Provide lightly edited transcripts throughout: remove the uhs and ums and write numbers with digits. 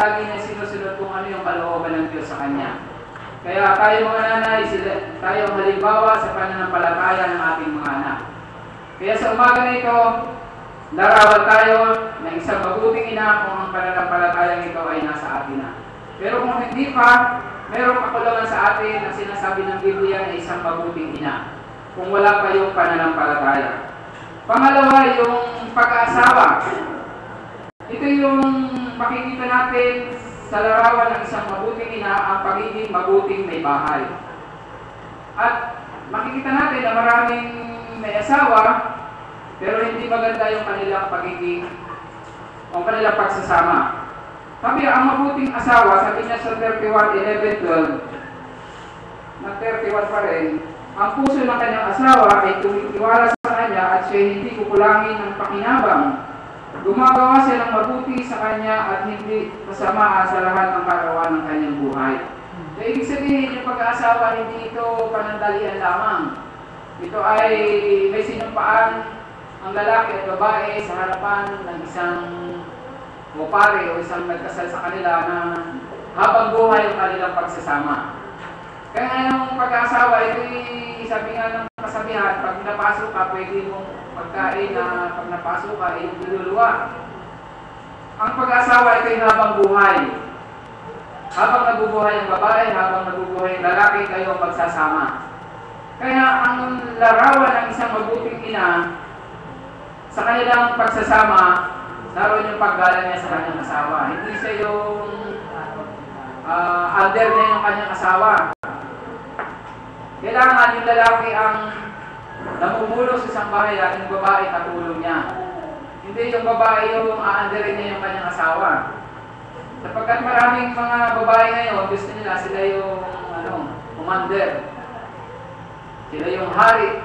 lagi na sinusunod kung ano yung kalooban ng Diyos sa kanya. Kaya tayo mga nanay, tayo ang halimbawa sa pananampalataya ng ating mga anak. Kaya sa umaga na ito, larawan tayo ng isang mabuting ina kung ang pananampalatayang ito ay nasa atin na. Pero kung hindi pa, mayroong kakulangan sa atin na sinasabi ng Biblia na isang mabuting ina kung wala pa yung pananampalataya. Pangalawa, yung pag-aasawa. Ito yung makikita natin sa larawan ng isang mabuting ina, ang pagiging mabuting may bahay. At makikita natin na maraming may asawa, pero hindi maganda yung kanilang pagiging o kanilang pagsasama. Sabi, ang mabuting asawa, sabi niya sa 31:11-12, na 31 pa rin, ang puso ng kanyang asawa ay tumitiwala sa kanya at siya hindi kukulangin ng pakinabang. Gumagawa siya ng mabuti sa kanya at hindi kasamaan sa lahat ng karawan ng kanyang buhay. So, ibig sabihin, yung pag-aasawa, hindi ito panandalian lamang. Ito ay may sinumpaan ang lalaki at babae sa harapan ng isang pare o isang nagkasal sa kanila na habang buhay ang kanilang pagsasama. Kaya yung pag-aasawa, ito sabi nga ng kasabihan, pag napasok ka, pwede mong pagkain na pag napasok ka, ay iluluwa. Ang pag-aasawa, ito yung habang buhay. Habang nabubuhay ang babae, habang nabubuhay ang lalaki, kayo ang magsasama. Kaya ang larawan ng isang mabuting ina sa kanilang pagsasama, naroon yung paggalang niya sa kanyang asawa. Hindi siya yung under niya yung kanyang asawa. Kailangan yung lalaki ang namumulo sa isang bahay at yung babae katulong niya. Hindi yung babae yung aanderin niya yung kanyang asawa. Sapagkat maraming mga babae ngayon, gusto nila sila yung commander. Sila yung hari.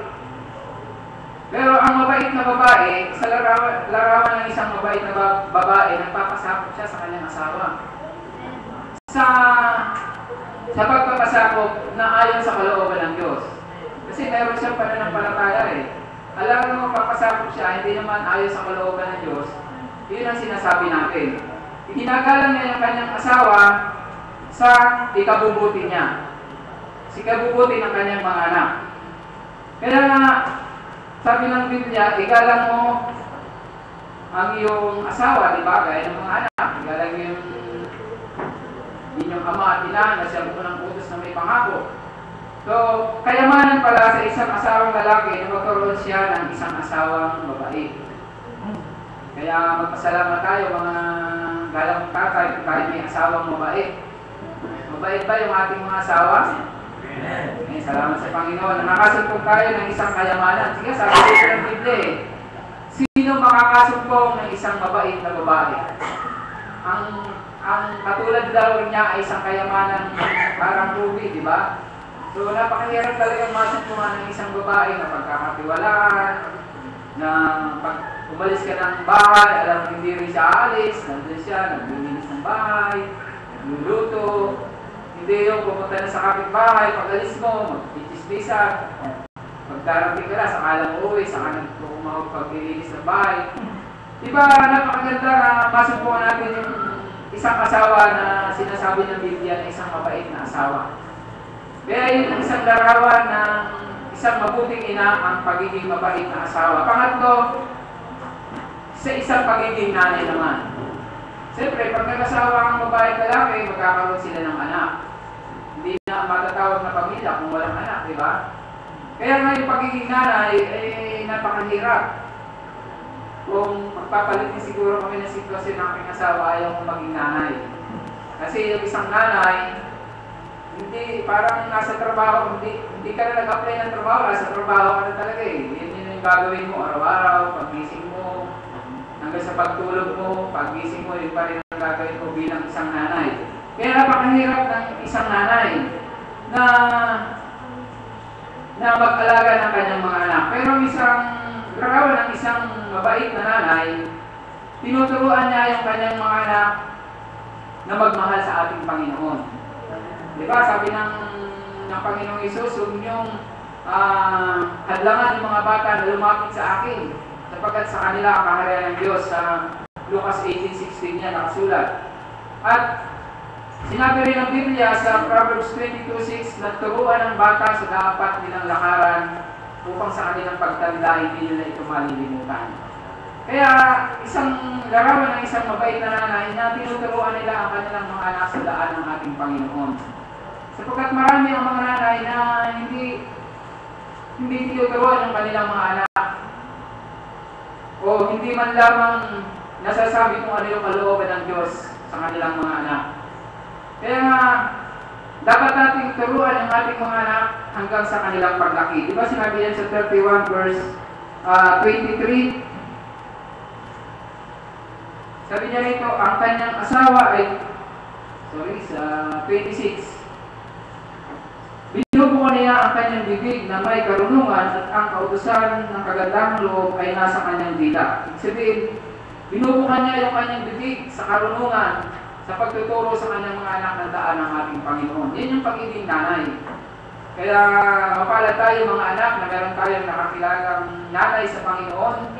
Pero ang mabait na babae, sa larawan ng isang mabait na babae, nagpapasakop siya sa kanyang asawa. Sa pagpapasakop na ayon sa kalooban ng Diyos. Kasi meron siyang pananampalataya eh. Alam mo, papasakop siya, hindi naman ayon sa kalooban ng Diyos. Yun ang sinasabi natin. Ginagalang niya yung kanyang asawa sa ikabubuti niya. Sa ikabubuti ng kanyang mga anak. Kaya nga, sabi ng Biblia, igalang mo ang iyong asawa, di ba? Gaya ng mga anak. Igalang yung inyong ama at ina na siya unang utos na may pangako. So, kayamanan pala sa isang asawang lalaki na magkaroon siya ng isang asawang babae. Kaya magpasalamat tayo mga galang tatay kahit may asawang babae. Mabait ba yung ating mga asawa? Amen. Salamat sa Panginoon. Nakasumpong tayo ng isang kayamanan. Sige, sabi dito ng Biblia eh. Sino makakasumpong ng isang mabait na babae? Ang katulad daw niya ay isang kayamanan parang ruby, di ba? So, napakahirap talagang masumpungan ng isang babae na pagkakatiwalaan, na pag umalis ka ng bahay, alam mo hindi rin siya alis, nandun siya, naglilinis ng bahay, nagluluto, hindi yung pumunta na sa kapitbahay, pag alis mo, mag-chismisan, pagdarating ka na, saka lang uwi, saka nagkumahog paglilinis ng bahay. Diba, napakaganda na masumpungan natin yung isang asawa na sinasabi ng Biblia na isang mabait na asawa. Kaya yun ang isang larawan ng isang mabuting ina ang pagiging mabait na asawa. Pangatlo, sa isang pagiging nanay naman. Siyempre, pag nag-asawa ang babae at lalaki, magkakaroon sila ng anak. Hindi na matatawag na pamilya kung walang anak, di ba? Kaya nga yung pagiging nanay ay napakahirap. Kung magpapalitin siguro kami ng sitwasyon ng aking asawa, ayaw kong maging nanay. Kasi yung isang nanay, hindi, parang nasa trabaho, hindi ka na nag-apply ng trabaho, nasa trabaho ka na talaga eh. Yun yung gagawin mo araw-araw, paggising mo, hanggang sa pagtulog mo, paggising mo, yun pa rin ang gagawin mo bilang isang nanay. Kaya napakahirap ng isang nanay na mag-alaga ng kanyang mga anak. Pero isang larawan ng isang mabait na nanay, tinuturuan niya yung kanyang mga anak na magmahal sa ating Panginoon. Diba, sabi ng Panginoong Hesus, huwag niyong hadlangan yung mga bata na lumapit sa akin, sapagkat sa kanila ang kaharian ng Diyos. Sa Lucas 18:16 niya nakasulat. At sinabi rin ng Biblia sa Proverbs 22:6 na turuan ng bata sa dapat nilang lakaran upang sa kanilang pagtanda hindi nila ito malilimutan. Kaya isang larawan ng isang mabait na nanay na tinuturuan nila ang kanilang mga anak sa daan ng ating Panginoon. Sapagkat marami ang mga nanay na hindi tinuturuan ang kanilang mga anak o hindi man lamang nasasabi kung ano yung kalooban ng Diyos sa kanilang mga anak. Kaya nga, dapat nating turuan ang ating mga anak hanggang sa kanilang paglaki. Di ba sinabi yan sa 31 verse 23? Sabi niya rito, ang kanyang asawa ay, sa 26. Binubuo niya ang kanyang bibig na may karunungan at ang kautusan ng kagandahang loob ay nasa kanyang dila. Ibig sabihin, binubukan niya yung kanyang bibig sa karunungan sa pagtuturo sa kanyang mga anak ng daan ng ating Panginoon. Yan yung pagiging nanay. Kaya mapalad tayo mga anak na meron tayong nakakilalang nanay sa Panginoon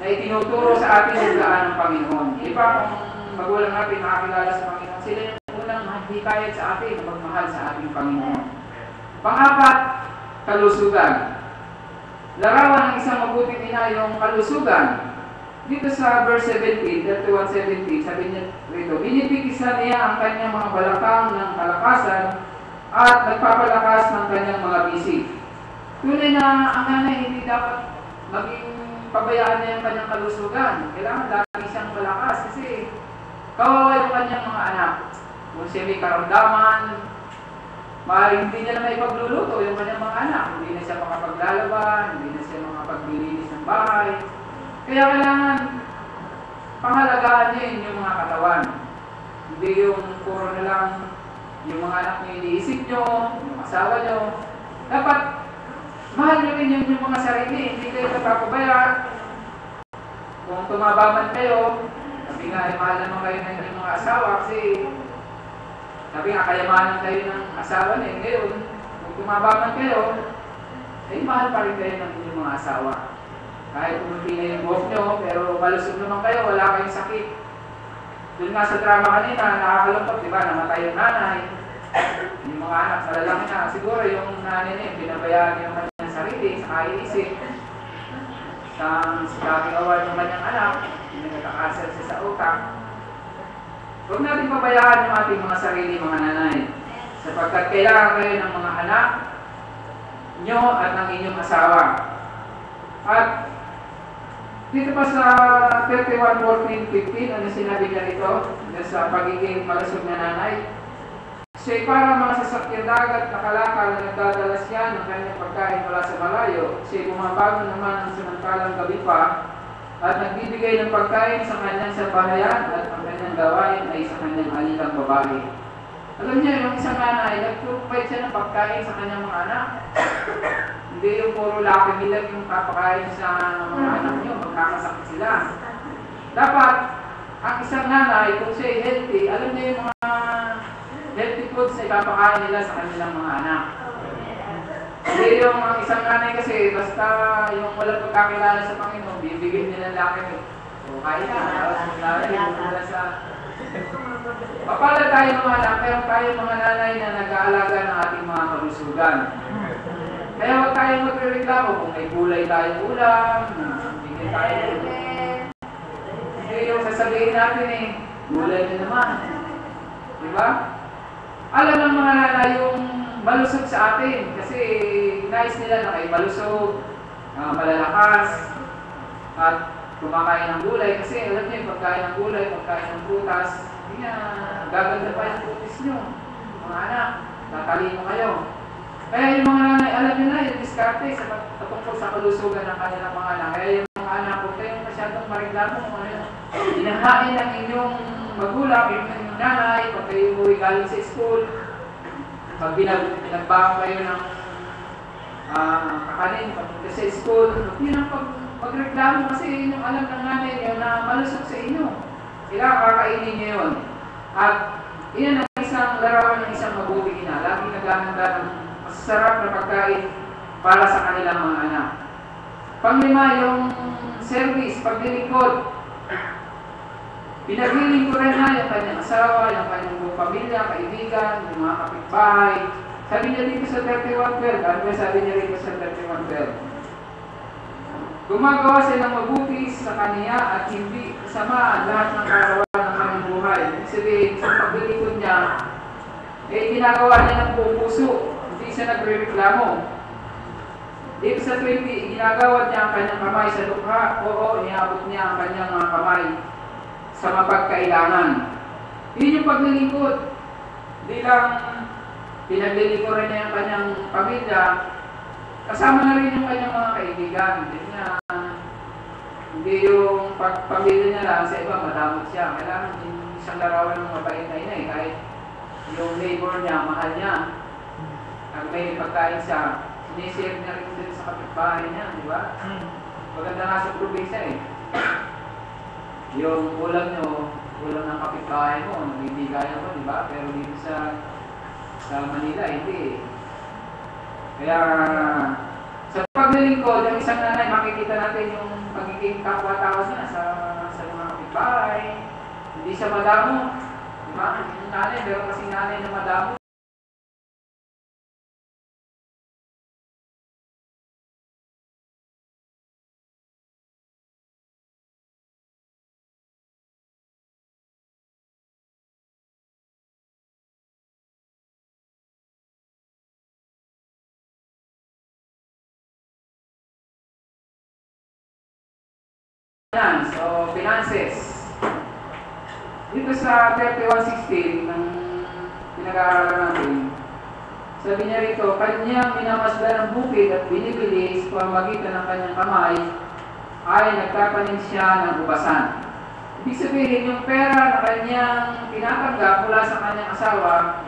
na itinuturo sa atin yung daan ng Panginoon. Iba kung magulang natin nakakilala sa Panginoon, sila yung unang hikayat sa atin na magmahal sa ating Panginoon. Pang-apat, kalusugan. Larawan ng isang mabuting ina yung kalusugan. Dito sa verse 17, 31:17, sabi niya rito, binibigisa niya ang kanyang mga balakang ng kalakasan at nagpapalakas ng kanyang mga bisig. Tunay na ang nanay hindi dapat maging pabayaan niya yung kanyang kalusugan. Kailangan lagi siyang malakas kasi kawawa yung kanyang mga anak. Kung siya may karamdaman, maaaring hindi niya na may pagluluto yung kanyang mga anak. Hindi na siya makapaglalaban, hindi na siya makapaglilinis ng bahay. Kaya kailangan pangalagaan niya yung mga katawan. Hindi yung puro na lang yung mga anak niyo iniisip niyo, yung asawa niyo. Dapat mahal niyo rin yung mga sarili. Hindi kayo napapabayaan. Kung tumaba man kayo, sabi nga, mahal naman kayo ng inyong mga asawa kasi sabi nga, kayamanan kayo ng asawa niyo. Ngayon, kung tumaba man kayo, ay mahal pa rin kayo ng inyong mga asawa. Kahit umuti na yung buhok nyo, pero malusog naman kayo, wala kayong sakit. Doon nga sa drama kanina, nakakalungkot, di ba? Namatay yung nanay. Yung mga anak, malalaki na. Siguro yung nanay niya, pinabayaan niya yung kanyang sarili, sa kaiisip. Sa kagawa ng kanyang anak, nagkakasal siya sa utak. Huwag natin pabayaan yung ating mga sarili, mga nanay. Sapagkat kailangan kayo ng mga anak nyo at ng inyong asawa. At dito pa sa 31:14-15, ano sinabi niya rito? Sa pagiging malusog na nanay. Siya'y parang mga sasakyan dagat na kalakal na nagdadala siya ng kanyang pagkain mula sa malayo. Siya'y bumabago naman ng samantalang gabi pa at nagbibigay ng pagkain sa kanyang sabahayan at ang kanyang gawain ay sa kanyang alikang babae. Alam niya, yung isang nanay, nag-provide siya ng pagkain sa kanyang mga anak. Hindi yung puro laki nila yung papakain sa mga anak niyo, magkakasakit sila. Dapat, ang isang nanay, kung siya healthy, alam niya yung mga healthy foods na ipapakain nila sa kanilang mga anak. Hindi yung ang isang nanay kasi, basta yung walang pagkakilala sa Panginoon, bibigyan nila ng laki niyo. So, kaya na, tapos sa papala tayo mga anak, pero tayo mga nanay na nag-aalaga ng ating mga kalusugan. Kaya huwag tayo magreklamo kung may gulay tayong ulam, bigyan tayo. Hindi yung sasabihin natin gulay na naman. Diba? Alam ng mga nanay yung malusog sa atin kasi nais nila na kayo malusog, malalakas, at kumakain ng gulay kasi alam niyo yung pagkain ng gulay, pagkain ng prutas, hindi nga gaganda pa yung putis nyo. Mga anak, tatalino kayo. Kaya yung mga nanay, alam nyo na yung diskarte sa patungkol sa kalusugan ng kanilang mga anak. Kaya yung mga anak, huwag kayong masyadong mareklamo kung ano yung inahain ng inyong magulang, yung inyong nanay, pag kayo umuwi galing sa school, pag binagbaho kayo ng kakanin, pagpunta sa school, yun ang pagreklamo kasi yun yung alam ng nanay niyo na malusog sa inyo. Kailangan kakainin niyo yun. At yun ang isang larawan ng isang mabuting ina. Laging naghahanda ng masarap na pagkain para sa kanilang mga anak. Panglima, yung service, paglilingkod. Pinaglilingkuran niya yung kanyang asawa, yung kanyang buong pamilya, kaibigan, yung mga kapitbahay. Sabi niya dito sa 31:12, ano ba sabi niya dito sa 31:12? Gumagawa siya ng mabuti sa kaniya at hindi kasama lahat ng karawan ng kanyang buhay. Ibig sabihin, sa paglilingkod niya, ginagawa niya ng buong puso. Hindi siya nagre-reklamo. Dito sa 20, ginagawa niya ang kanyang kamay sa lukha. Oo, iniabot niya ang kanyang mga kamay sa mapagkailangan. Yun yung paglilingkod. Hindi lang pinaglilingkuran niya ang kanyang pamilya, kasama na rin yung kanyang mga kaibigan. Hindi yung pamilya niya lang, sa iba madamot siya. Kailangan din siyang larawan ng mabait na ina kahit yung neighbor niya, mahal niya. Ang may pagkain siya, sinishare niya rin din sa kapitbahay niya, di ba? Maganda nga sa probinsya Yung ulam nyo, ulam ng kapitbahay mo, nagbibigayan mo, di ba? Pero dito sa Manila, hindi. Kaya sa paglilingkod, yung isang nanay, makikita natin yung pagiging kapwa-tao niya sa mga kapitbahay. Hindi siya madamo. Di ba? Yung nanay, meron kasing nanay na madamo. So, finances. Dito sa 31:16 ng pinag-aaralan natin, sabi niya rito, kanyang minamasdan ng bukid at binibili sa pamamagitan ng kanyang kamay ay nagtatanim siya ng ubasan. Ibig sabihin, yung pera na kanyang tinatanggap mula sa kanyang asawa,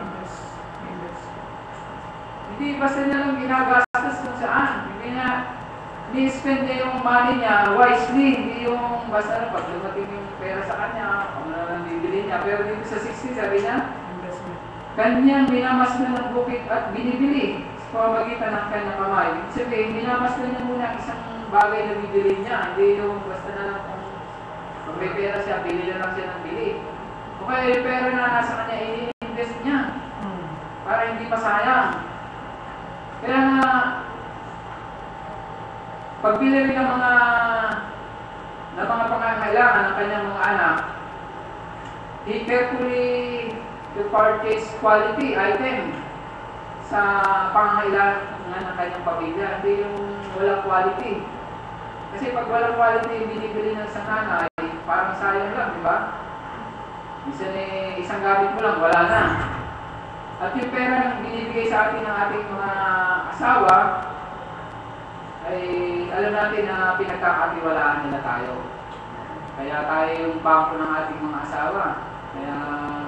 hindi basta niya lang ginagastos kung saan. Hindi niya ni-spend niya yung money niya wisely, hindi yung basta na pag dumating yung pera sa kanya, kung ano lang bibili niya. Pero dito sa 60, sabi niya, kanyang minamasdan ng bukid at binibili sa pamamagitan ng kanyang kamay. Ibig sabihin, minamasdan niya muna isang bagay na bibili niya, hindi yung basta na lang kung may pera siya, bili na lang siya ng bili. O kaya yung pera na nasa kanya, i-invest niya para hindi pasayang. Kaya nga, pagbili rin ng mga pangangailangan ng kanyang mga anak, he carefully to purchase quality item sa pangangailangan ng kanyang pamilya, hindi yung walang quality. Kasi pag walang quality yung binibili ng isang nanay, parang sayang lang, di ba? Isang gamit mo lang, wala na. At yung pera na binibigay sa atin ng ating mga asawa, ay alam natin na pinagkakatiwalaan nila tayo. Kaya tayo yung bangko ng ating mga asawa. Kaya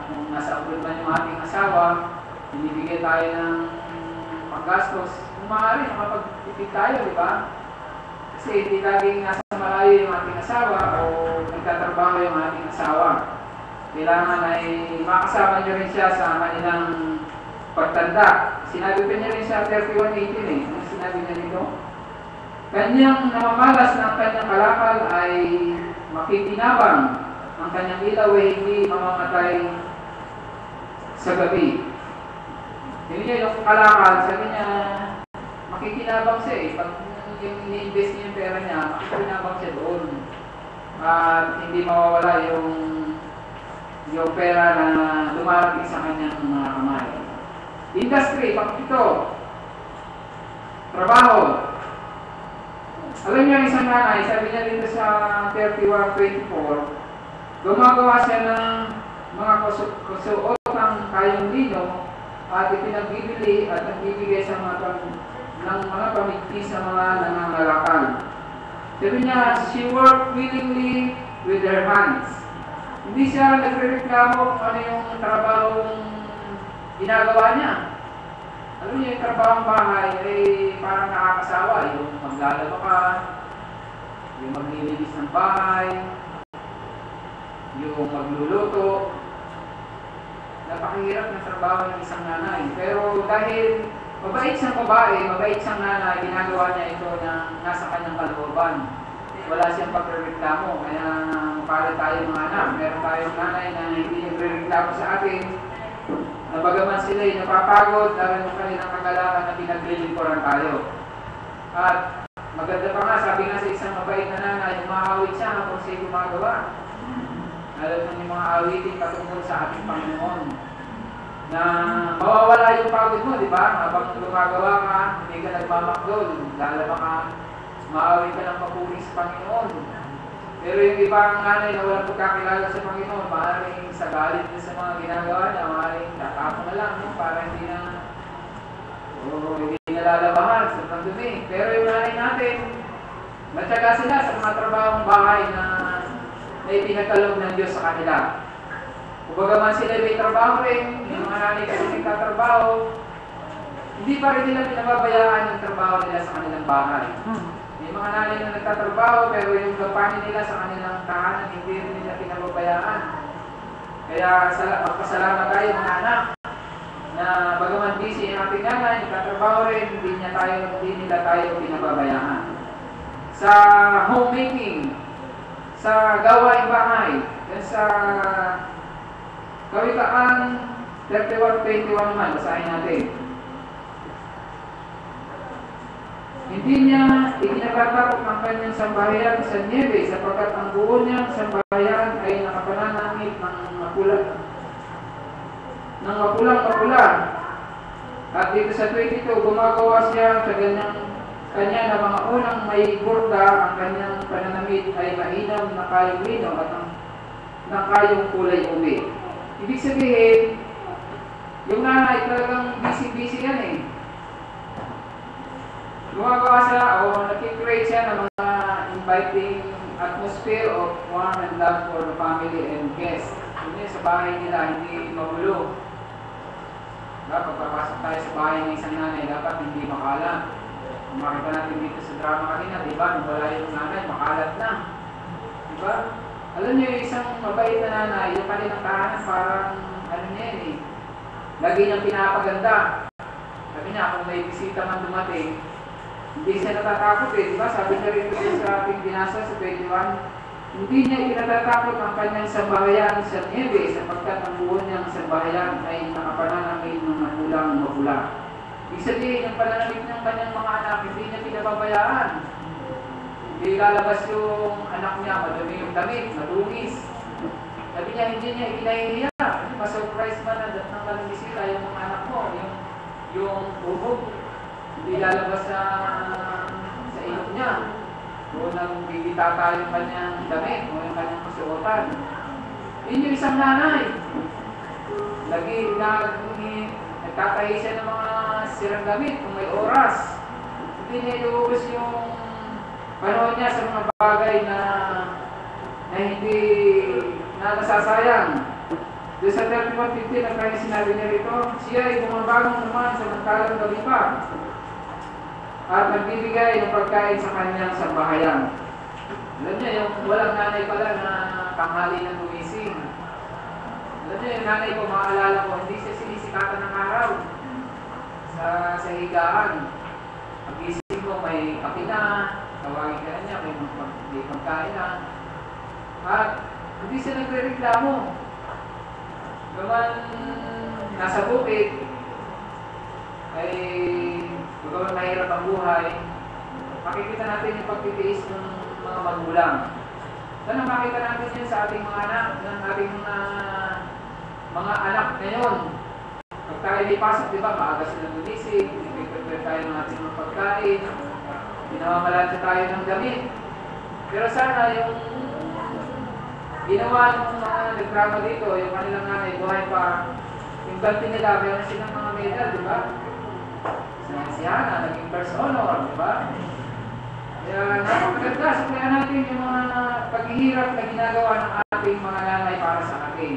kung nasa abroad man yung ating asawa, binibigyan tayo ng panggastos. Kung maaari, makapagtipid tayo, di ba? Kasi hindi laging nasa malayo yung ating asawa o nagtatrabaho yung ating asawa. Kailangan ay makasama nyo rin siya sa kanilang pagtanda. Sinabi pa niya rin sa 31:18 Ano sinabi niya dito? Kanyang namamalas ng kanyang kalakal ay makikinabang. Ang kanyang ilaw ay hindi mamamatay sa gabi. Yun niya yung kalakal, sabi niya, makikinabang siya Pag yung ini-invest niya yung pera niya, makikinabang siya doon. At hindi mawawala yung pera na dumarating sa kanyang mga kamay. Industry, pang-ito. Trabaho. Alam niyo isang nanay, sabi niya dito sa 31:24, gumagawa siya ng mga kusuotang kayong lino at ipinagbibili at nagbibigay sa ng mga pamigti sa mga nangangalakal. Sabi niya, she worked willingly with her hands. Hindi siya nagre-reklamo kung ano yung trabahong ginagawa niya. Alam niyo, yung trabahong bahay ay parang nakakasawa. Yung maglalaba ka, yung maglilinis ng bahay, yung magluluto. Napakahirap ng trabaho ng isang nanay. Pero dahil mabait siyang babae, mabait siyang nanay, ginagawa niya ito na nasa kanyang kalooban. wala siyang pagrereklamo. Kaya makalit tayo mga anak. Meron tayong nanay na hindi nagrereklamo sa atin. Na bagaman sila ay napapagod dahil ng kanilang kagalakan na pinaglilingkuran tayo. At maganda pa nga, sabi nga sa isang mabait na nanay, umaawit siya habang siya gumagawa. Alam mo yung mga awitin patungkol sa ating Panginoon. Na mawawala yung pagod mo, di ba? Habang gumagawa ka, hindi ka nagmamakdol. Lalaba ka, maawit ka ng papuri sa Panginoon. Pero yung ibang nanay na walang pagkakilala sa Panginoon, maaaring sa galit na sa mga ginagawa niya, maaaring tatapon na lang, no? Para hindi na lalabahan sa pagdumi. Pero yung nanay natin, matyaga sila sa mga trabahong bahay na ipinagkaloob ng Diyos sa kanila. Kung man sila may trabaho rin, yung mga nanay kasi nagtatrabaho, hindi pa rin nila pinababayaan yung trabaho nila sa kanilang bahay. May mga nanay na nagtatrabaho, pero yung gampanin nila sa kanilang tahanan, hindi rin nila pinababayaan. Kaya magpasalamat tayo mga anak, na bagaman busy yung ating nanay, nagtatrabaho rin, hindi nila tayo pinababayaan. Sa homemaking, sa gawaing bahay, sa Kawikaan 31:21 naman, basahin natin. Hindi niya ikinagatakot ang kanyang sambahayan sa niebe sapagkat ang buo niyang sambahayan ay nakapananangit ng mapulang-mapula. At dito sa 22, gumagawa siya sa kanya na mga unang may burda, ang kanyang pananamit ay mainam na kayong lino at ng kayong kulay ube. Ibig sabihin, yung nanay talagang busy-busy yan eh. Gumagawa siya o nakikreate siya ng mga inviting atmosphere of warmth and love for the family and guests. Yun sa bahay nila, hindi magulo. Pagpapasok tayo sa bahay ng isang nanay, dapat hindi makalat. Kung makita natin dito sa drama kanina, di ba? Nung wala yung nanay, makalat na. Di ba? Alam niyo, yung isang mabait na nanay, yung kanilang tahanan, parang, ano niya yun eh, lagi niyang pinapaganda. Sabi niya, kung may bisita man dumating, hindi siya natatakot eh. Di ba? Sabi niya rin ito sa ating binasa sa 21, hindi niya ikinatatakot ang kanyang sambahayan sa niebe sapagkat ang buo niyang sambahayan ay nakapananamit ng mapulang-mapula. Ibig sabihin, yung pananamit ng kanyang mga anak, hindi niya pinababayaan. Hindi lalabas yung anak niya, madumi yung damit, madungis. Sabi niya, hindi niya ikinahihiya. Ma-surprise man ng walang bisita yung mga anak mo, yung bubog. Hindi lalabas sa ilog niya. O nang bibitata yung kanyang damit, o yung kanyang kasuotan. Yun yung isang nanay. Nagtatahi siya ng mga sirang damit kung may oras. Hindi niya iluubos yung panahon niya sa mga bagay na hindi nasasayang. Doon sa 31:15, ang kanyang sinabi niya rito, siya ay bumabagong naman sa magkalang gabi pa at nagbibigay ng pagkain sa kanyang sambahayan. Alam niya, yung walang nanay pala na tanghali ng gumising. Alam niya, yung nanay ko, maaalala ko, hindi siya sinisikatan ng araw sa higaan. Pag-ising ko, may kape na, tawagin ka niya, may pagkain na. At hindi siya nagre-reklamo. Gaman nasa bukid, ay gaman mahirap ang buhay, makikita natin yung pagtitiis ng mga magulang. Sana makita natin yun sa ating mga anak, ng ating mga anak ngayon. Pag tayo ipasok, di ba, maaga sila gumising, prepare tayo ng ating mga pagkain, pinamamalansya tayo ng damit. Pero sana yung ginawa ng mga nagdrama dito, yung kanilang nanay, buhay pa, yung ganti nila, meron silang mga medal, di ba? Si Hana, naging first honor, di ba? Kaya napakaganda, suklayan natin yung mga paghihirap na ginagawa ng ating mga nanay para sa atin.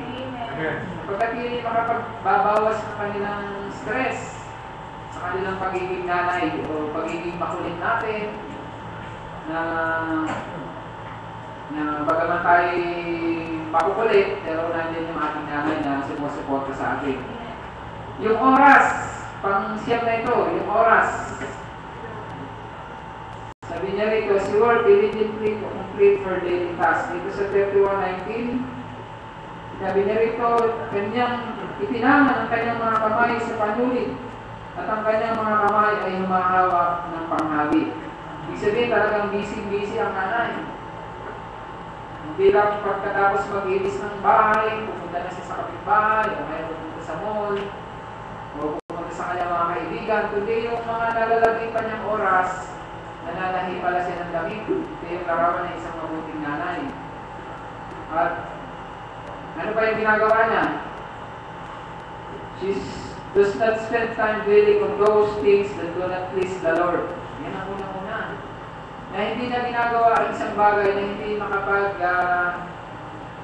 Pagkat hindi makapagbabawas ng kanilang stress sa kanilang pagiging nanay o pagiging makulit natin na bagaman tayo makukulit, pero nandiyan yung ating nanay na sumusuporta sa atin. Yung oras, pang siyam na ito, yung oras. Sabi niya, niya rito, si work diligently to complete her daily task. Dito sa 31:19, sabi niya rito, kanyang itinangan ang kanyang mga kamay sa panulit at ang kanyang mga kamay ay humahawak ng panghabi. Ibig sabihin talagang busy ang nanay. Hindi lang pagkatapos mag-ilis ng bahay, pupunta na siya sa kapitbahay, o may pupunta sa mall, o pupunta sa kanyang mga kaibigan, kundi yung mga nalalagay pa niyang oras, nananahi pala siya ng damit. Ito yung larawan ng isang mabuting nanay. At ano pa yung ginagawa niya? She does not spend time dwelling on those things that do not please the Lord. Yan ang unang-una. Na hindi na ginagawa ang isang bagay na hindi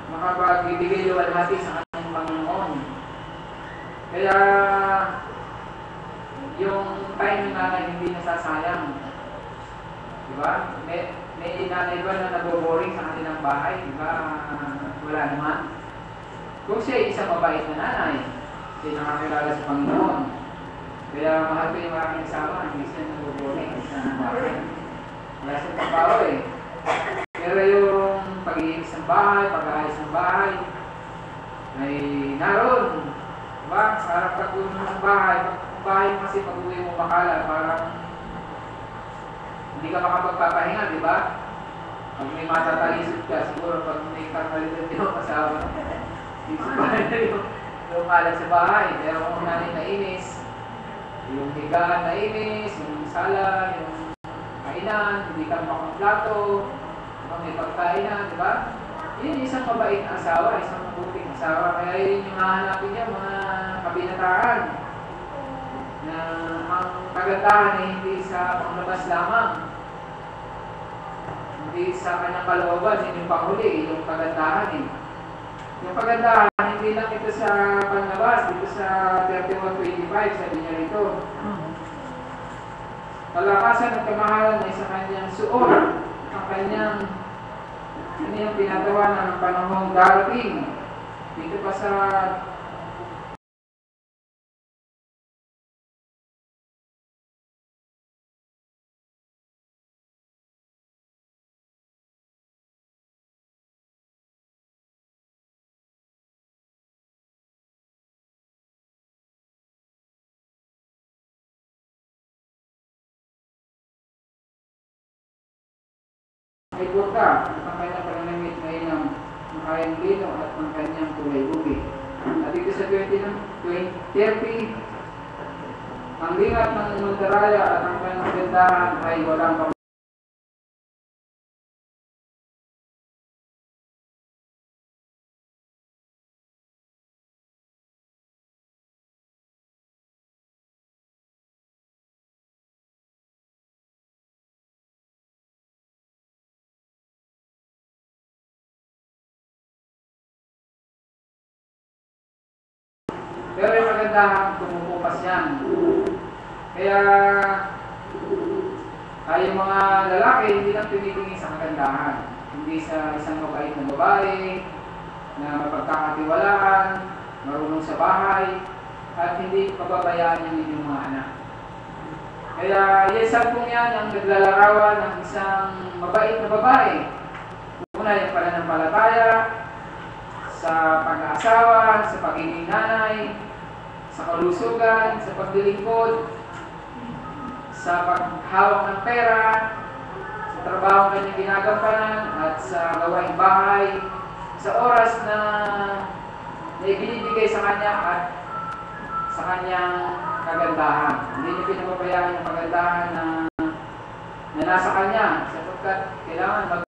makapagbibigay luwalhati sa kanyang Panginoon. Kaya yung time ng nanay hindi nasasayang. Diba? May nanay ba na nag-boring sa kanilang bahay? Diba? Wala naman. Kung siya isang mabait na nanay, siya nakakilala sa Panginoon. Kaya mahal ko yung maraming kasama, hindi siya nag-boring sa bahay. Wala siyang trabaho eh. Pero yung pag-iibig ng bahay, pag-aayos ng bahay, ay naroon. Diba? Sa harap pag-uwi ng bahay, bahay kasi pag-uwi mo makala, parang hindi ka makapagpapahinga, di ba? Pag may matatalisod ka, siguro pag may karmalitan din mo kasama, isip pa na yung kalat sa bahay. Kaya kung nanay nainis, yung higaan nainis, yung sala, yung kainan, hindi ka makaplato, may pagkainan, di ba? Yun isang mabait na asawa, isang mabuting asawa. Kaya yun yung hahanapin niya, mga kabinataan. Na ang kagandahan ay hindi sa panglabas lamang. Hindi sa kanyang kalooban, yun yung panghuli, yung kagandahan eh. Yung kagandahan, hindi lang ito sa panlabas, dito sa 31:25, sabi niya rito. Kalakasan at kamahalan ay sa kanyang suot, ang kanyang pinatawanan ng panahong darating. Dito pa sa ay burka, ang kanyang pananamit na inang ang kanyang lino at ang kanyang kulay bubi. At dito sa 30, ang lingat ng mundaraya at ang kanyang gandahan ay walang kapatid. Pero yung kagandahan, tumupupas yan. Kaya tayong mga lalaki, hindi lang tinitingin sa kagandahan. Hindi sa isang mabait na babae, na mapagkakatiwalaan, marunong sa bahay, at hindi pababayaan yung inyong mga anak. Kaya yung sampung yan ang naglalarawan ng isang mabait na babae. Una, yung pananampalataya, sa pag-aasawa, sa pagiging nanay, sa kalusugan, sa paglilingkod, sa paghawak ng pera, sa trabaho kanyang ginagampanan, at sa gawaing bahay, sa oras na ibinibigay sa kanya at sa kanyang kagandahan. Hindi niya pinapabayaan yung kagandahan na nasa kanya, sapagkat kailangan ng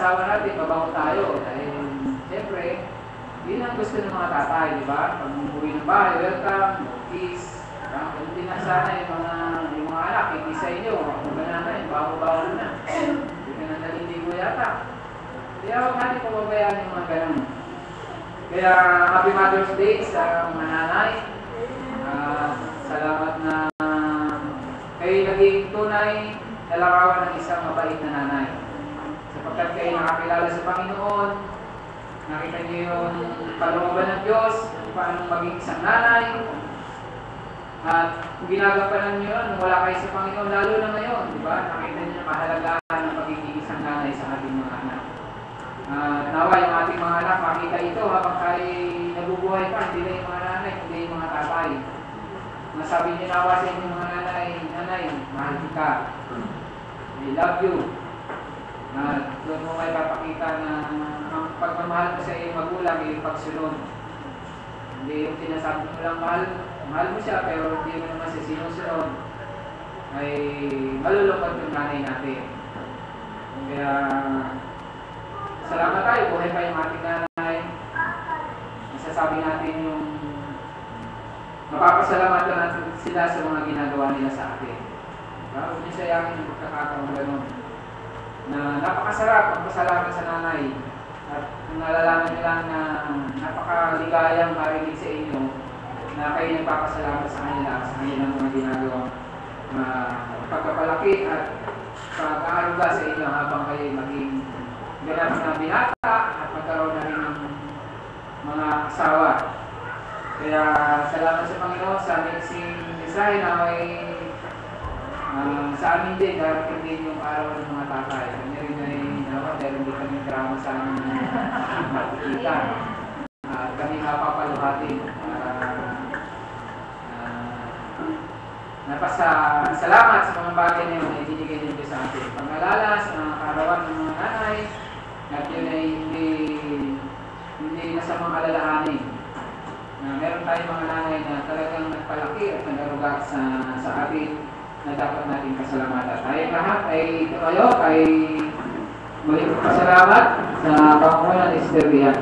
asawa natin, mabango tayo. Dahil, siyempre, yun ang gusto ng mga tatay, di ba? Pag umuwi ng bahay, welcome, peace. Hindi na sana yung mga anak, hindi sa inyo. Kung ganun na, yung bago-bago na. Hindi ka na naliligo yata. Kaya huwag natin pababayaan yung mga ganun. Kaya Happy Mother's Day sa mga nanay. Salamat na kayo naging tunay na larawan ng isang mabait na nanay. Sapagkat kayo nakakilala sa Panginoon, nakita niyo yung kalooban ng Diyos, paano maging isang nanay. At kung ginagampanan niyo yun, wala kayo sa Panginoon, lalo na ngayon, di ba? Nakita niyo yung kahalagahan ng pagiging isang nanay sa ating mga anak. Nawa yung ating mga anak, makita ito habang tayo nabubuhay pa, hindi na yung mga nanay, hindi yung mga tatay. Nasabi niyo nawa sa inyo mga nanay, nanay, mahal kita. I love you. Doon mo may papakita na ang pagmamahal mo sa iyong magulang ay pagsunod. Hindi yung sinasabi mo lang mahal mo siya pero hindi mo naman siya sinusunod, ay malulungkot yung nanay natin. Kaya salamat tayo, buhay pa yung ating nanay. Masasabi natin yung mapapasalamatan natin sila sa mga ginagawa nila sa atin. Huwag niyo sayangin yung pagkakataon gano'n na napakasarap ang pasalamat sa nanay. At kung nalalaman nyo lang na napakaligayang marinig sa inyo na kayo nagpapasalamat sa kanilang mga ginagawa pagkapalaki at pag-aaruga sa inyo habang kayo maging ganap na binata at magkaroon na rin ng mga asawa. Kaya salamat sa Panginoon sa mixing mensahe na may sa amin din, darating din yung araw ng mga tatay. Kanya rin ay naman dahil hindi kami drama sa amin makikita. Kami mapapaluhatin. Salamat sa mga bagay na yun na ibinigay din sa atin. Pag-alala sa mga karawan ng mga nanay, at yun ay hindi masamang alalahanin. Meron tayong mga nanay na talagang nagpalaki at nag-aruga sa atin na dapat natin pasalamatan. Tayong lahat ay tumayo, ay muling pasalamat sa Panginoon ng Esterbihan.